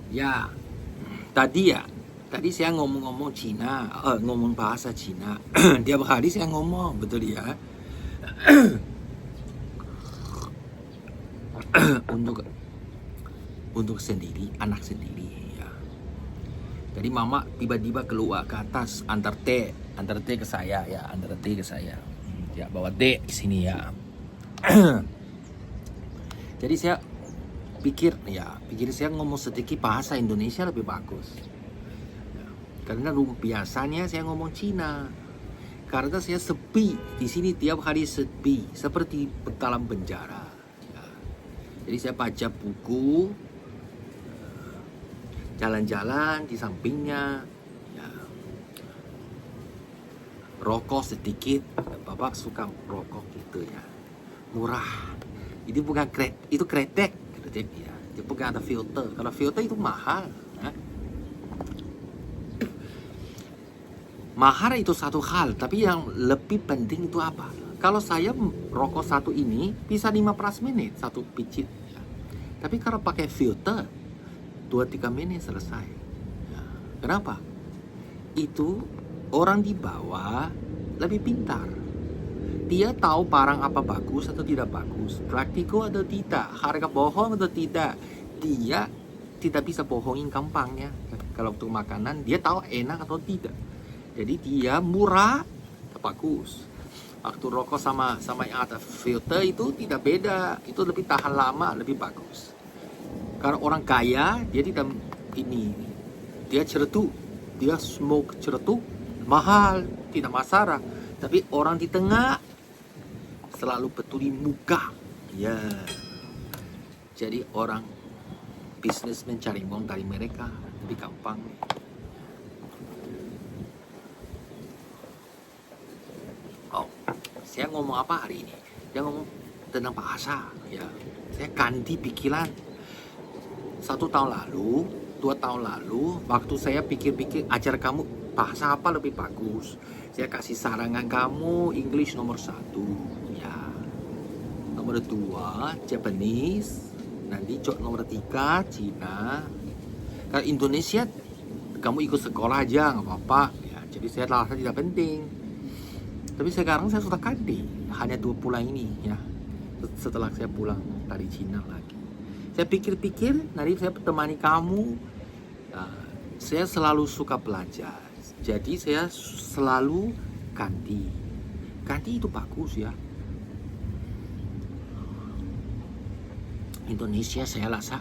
Ya, tadi saya ngomong-ngomong Cina, ngomong bahasa Cina. Tiap hari saya ngomong, betul ya. untuk untuk sendiri, anak sendiri ya. Jadi mama tiba-tiba keluar ke atas antar teh ke saya ya, antar teh ke saya. Ya, bawa teh ke sini ya. Jadi saya pikir saya ngomong sedikit bahasa Indonesia lebih bagus. Karena biasanya saya ngomong Cina. Karena saya sepi di sini, tiap hari sepi seperti dalam penjara. Ya. Jadi saya baca buku, jalan-jalan di sampingnya, ya. Rokok sedikit. Bapak suka rokok gitu ya, murah. Itu bukan itu kretek ya. Itu bukan ada filter. Kalau filter itu mahal. Ya. Mahal itu satu hal, tapi yang lebih penting itu apa? Kalau saya rokok satu ini bisa 15 menit satu picit. Ya. Tapi kalau pakai filter 2-3 menit selesai. Ya. Kenapa? Itu orang di bawah lebih pintar. Dia tahu barang apa bagus atau tidak bagus, praktiko atau tidak, harga bohong atau tidak. Dia tidak bisa bohongin gampangnya. Kalau untuk makanan, dia tahu enak atau tidak. Jadi dia murah, bagus. Waktu rokok sama yang ada filter itu tidak beda, itu lebih tahan lama, lebih bagus. Karena orang kaya, dia tidak dia cerutu, dia smoke cerutu, mahal, tidak masalah. Tapi orang di tengah selalu betulin muka, ya. Jadi orang bisnis mencari uang dari mereka lebih gampang. Oh, saya ngomong apa hari ini? Saya ngomong tentang bahasa, ya. Saya ganti pikiran. 1 tahun lalu, 2 tahun lalu, waktu saya pikir-pikir ajar kamu bahasa apa lebih bagus, saya kasih sarangan kamu English nomor 1, ya. Nomor 2 Japanese, nanti nomor 3 Cina. Kalau Indonesia kamu ikut sekolah aja nggak apa-apa ya. Jadi saya rasa tidak penting. Tapi sekarang saya sudah ganti, hanya 2 bulan ini ya. Setelah saya pulang dari Cina lagi, saya pikir-pikir, nanti saya temani kamu. Saya selalu suka belajar, jadi saya selalu ganti itu bagus ya. Indonesia saya rasa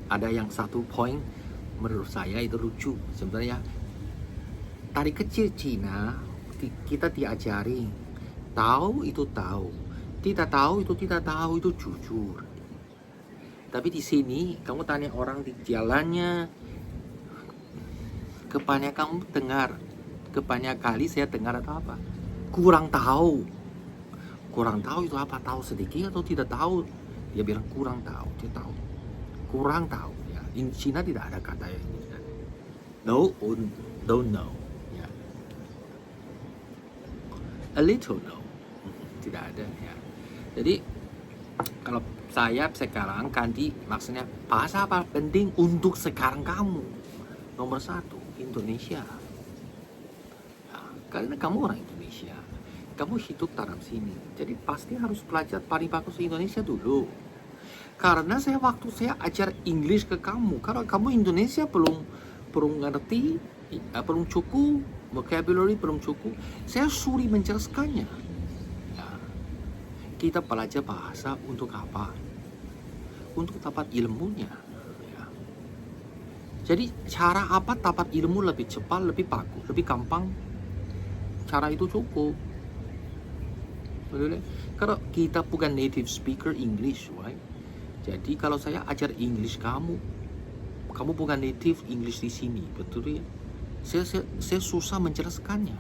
ada yang satu poin menurut saya itu lucu sebenarnya. Dari kecil Cina kita diajari tahu itu tahu, tidak tahu itu tidak tahu, itu jujur. Tapi di sini kamu tanya orang di jalannya, kebanyakan kamu dengar, kebanyakan kali saya dengar atau apa? Kurang tahu itu apa? Tahu sedikit atau tidak tahu? Dia bilang kurang tahu, dia tahu. Kurang tahu ya. Di Cina tidak ada kata ini. No or don't know. Ya. A little know. Tidak ada ya. Jadi kalau saya sekarang ganti, maksudnya bahasa apa penting untuk sekarang kamu? Nomor 1 Indonesia. Ya, karena kamu orang Indonesia, kamu hidup dalam sini, jadi pasti harus belajar paling bagus Indonesia dulu. Karena waktu saya ajar English ke kamu, kalau kamu Indonesia belum ngerti, belum cukup vocabulary, belum cukup, saya sulit menjelaskannya. Ya. Kita belajar bahasa untuk apa? Untuk dapat ilmunya. Ya. Jadi cara apa dapat ilmu lebih cepat, lebih bagus, lebih gampang? Cara itu cukup. Betul? Kalau kita bukan native speaker English, right? Jadi kalau saya ajar English kamu bukan native English di sini, betul ya? Saya susah menjelaskannya.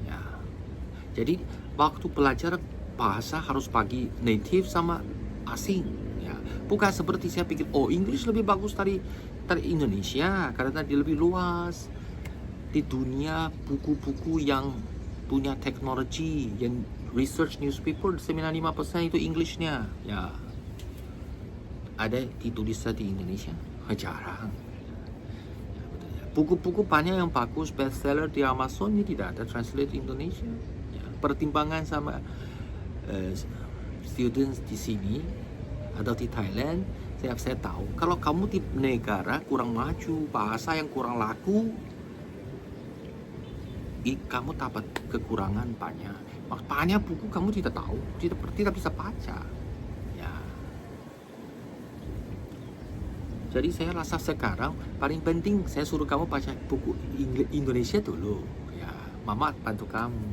Ya. Jadi waktu belajar bahasa harus bagi native sama asing. Ya. Bukan seperti saya pikir, oh English lebih bagus dari Indonesia karena dia lebih luas. Di dunia buku-buku yang punya teknologi, yang research newspaper 95% itu Englishnya ya. ada ditulisnya di Indonesia? Jarang. Buku-buku banyak yang bagus bestseller di Amazon ini tidak ada translate Indonesia. Ya, pertimbangan sama students di sini atau di Thailand, saya tahu kalau kamu di negara kurang maju, bahasa yang kurang laku, kamu dapat kekurangan banyak. Banyak buku kamu tidak tahu, tidak bisa baca. Ya. Jadi saya rasa sekarang paling penting saya suruh kamu baca buku Indonesia dulu. Ya, Mama bantu kamu.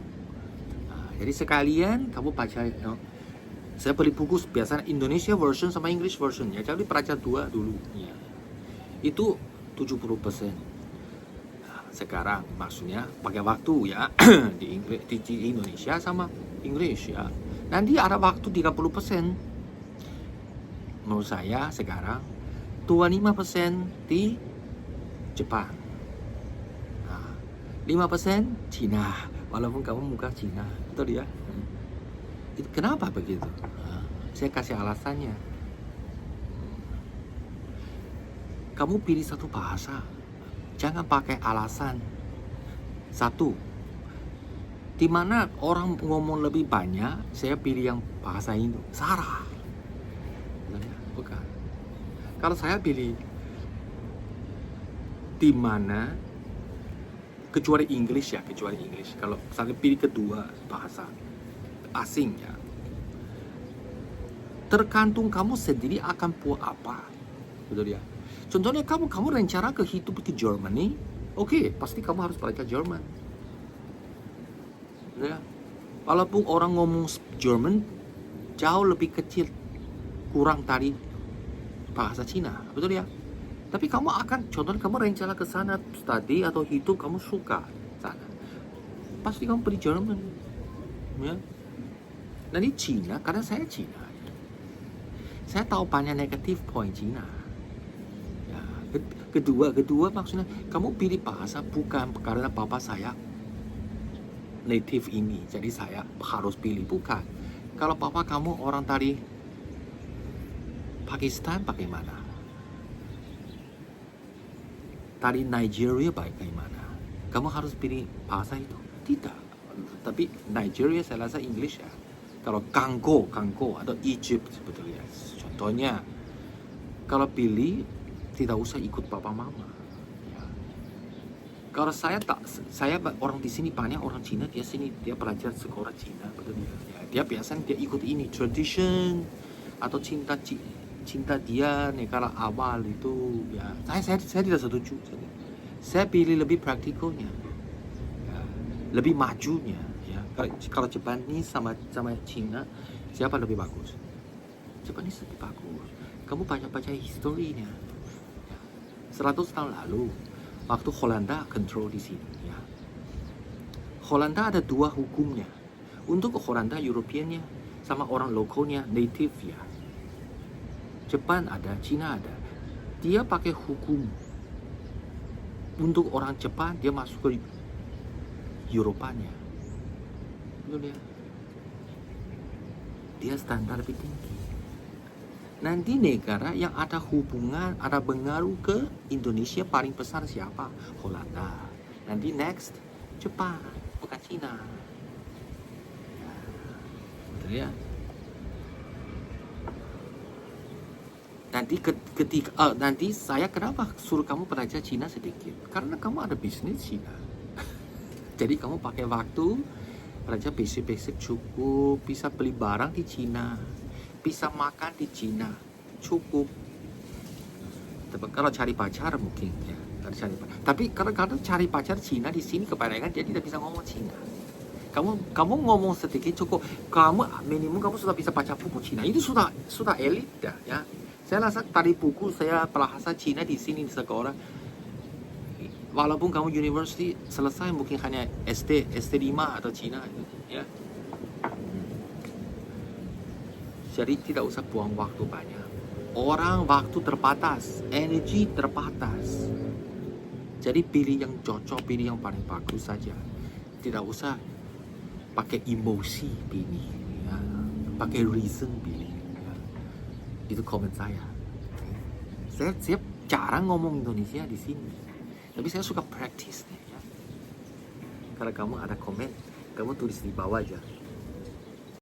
Nah, jadi sekalian kamu baca. Saya beli buku biasanya Indonesia version sama English version. Ya, jadi baca dua dulu. Ya. Itu 70%. Nah, sekarang maksudnya pakai waktu ya di Indonesia sama English ya. Nanti ada waktu 30%. Menurut saya sekarang 25% di Jepang, nah, 5% Cina, walaupun kamu muka Cina, betul ya? Itu kenapa begitu? Nah, saya kasih alasannya. Kamu pilih satu bahasa, jangan pakai alasan. Satu, di mana orang ngomong lebih banyak, saya pilih yang bahasa Indo. Salah, bukan. Kalau saya pilih di mana kecuali English. Kalau saya pilih kedua bahasa asing ya, tergantung kamu sendiri akan buat apa, betul ya. Contohnya kamu rencana hidup ke Germany, oke, pasti kamu harus belajar Jerman. Ya. Walaupun orang ngomong Jerman jauh lebih kecil, kurang dari bahasa Cina, betul ya. Tapi kamu akan, contohnya kamu rencana ke sana study atau hidup, kamu suka sana, pasti kamu pergi Jerman. Ya. Nanti Cina, karena saya Cina, saya tahu banyak negatif point Cina. Ya. Kedua maksudnya kamu pilih bahasa bukan karena bapak saya native ini, jadi saya harus pilih, bukan. Kalau bapak kamu orang dari Pakistan bagaimana? Dari Nigeria bagaimana? Kamu harus pilih bahasa itu? Tidak. Tapi Nigeria saya rasa English ya. Kalau Kongo atau Egypt sebetulnya. Contohnya, kalau pilih tidak usah ikut papa mama. Ya. Kalau saya orang di sini banyak orang Cina, dia belajar sekolah Cina, betul ya. Dia biasanya dia ikut ini tradition atau cinta dia negara awal itu ya. Saya tidak setuju. Saya pilih lebih praktikalnya ya, lebih majunya ya. Kalau Japanese sama Cina, siapa lebih bagus? Japanese lebih bagus. Kamu baca historinya ya. 100 tahun lalu waktu Holanda control di sini ya. Holanda ada dua hukumnya. Untuk Holanda Europeannya sama orang lokalnya native ya. Jepang ada, Cina ada. Dia pakai hukum. Untuk orang Jepang, dia masuk ke Eropanya. Betul ya? Dia standar lebih tinggi. Nanti negara yang ada hubungan, ada pengaruh ke Indonesia paling besar siapa? Holanda. Nanti next, Jepang, bukan Cina. Betul ya? Nanti saya kenapa suruh kamu belajar Cina sedikit? Karena kamu ada bisnis Cina. Jadi kamu pakai waktu belajar basic cukup, bisa beli barang di Cina, bisa makan di Cina, cukup. Tapi kalau cari pacar mungkin ya, tapi kalau cari pacar Cina di sini kebanyakan dia tidak bisa ngomong Cina. Kamu ngomong sedikit cukup. Minimum kamu sudah bisa baca buku Cina. Itu sudah elit ya. Saya rasa tadi buku saya bahasa Cina di sini di sekolah. Walaupun kamu university selesai mungkin hanya SD 5 atau Cina ya. Jadi tidak usah buang waktu banyak. Orang waktu terbatas, energi terbatas. Jadi pilih yang cocok, pilih yang paling bagus saja. Tidak usah pakai emosi pilih ya. Pakai reason pilih. Itu komen saya. Saya jarang ngomong Indonesia di sini. Tapi saya suka practice nih ya. Kalau kamu ada komen, kamu tulis di bawah aja.